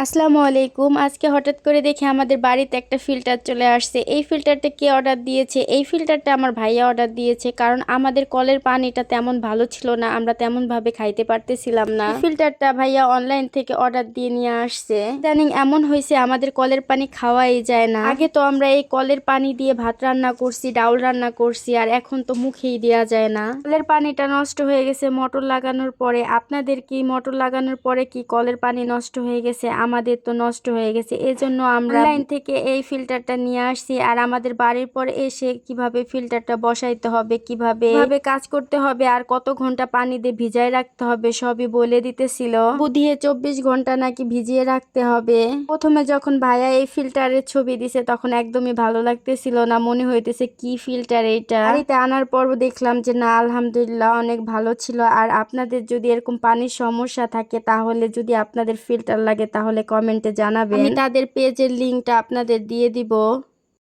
আসসালামু আলাইকুম। আজকে হঠাৎ করে দেখি আমাদের বাড়িতে একটা ফিল্টার চলে আসছে। এই ফিল্টারটা কে অর্ডার দিয়েছে? এই ফিল্টারটা আমার ভাইয়া অর্ডার দিয়েছে, কারণ আমাদের কলের পানিটা তেমন ভালো ছিল না, আমরা তেমন ভাবে খাইতে পারতেছিলাম না। এই ফিল্টারটা ভাইয়া অনলাইন থেকে অর্ডার দিয়ে নিয়ে আসছে। ইদানিং এমন হয়েছে আমাদের কলের পানি খাওয়াই যায় না। আগে তো আমরা এই কলের পানি দিয়ে ভাত রান্না করছি, ডাউল রান্না করছি, আর এখন তো মুখেই দেওয়া যায় না। কলের পানিটা নষ্ট হয়ে গেছে মোটর লাগানোর পরে। আপনাদের কি মোটর লাগানোর পরে কি কলের পানি নষ্ট হয়ে গেছে? আমাদের তো নষ্ট হয়ে গেছে, এজন্য আমরা অনলাইন থেকে এই ফিল্টারটা নিয়ে আসছি। আর আমাদের বাড়ির পর এসে কিভাবে ফিল্টারটা বসাইতে হবে, কিভাবে কাজ করতে হবে, আর কত ঘন্টা পানি দিয়ে ভিজায় রাখতে হবে সবই বলে দিতেছিল। বুধিয়ে 24 ঘন্টা নাকি ভিজিয়ে রাখতে হবে। প্রথমে যখন ভাইয়া এই ফিল্টারের ছবি দিছে তখন একদমই ভালো লাগতেছিল না, মনে হইতেছে কি ফিল্টার এইটা। বাড়িতে আনার পর দেখলাম যে না, আলহামদুলিল্লাহ অনেক ভালো ছিল। আর আপনাদের যদি এরকম পানির সমস্যা থাকে, তাহলে যদি আপনাদের ফিল্টার লাগে তাহলে কমেন্টে জানাবেন, আমি তাদের পেজের লিঙ্কটা আপনাদের দিয়ে দিব।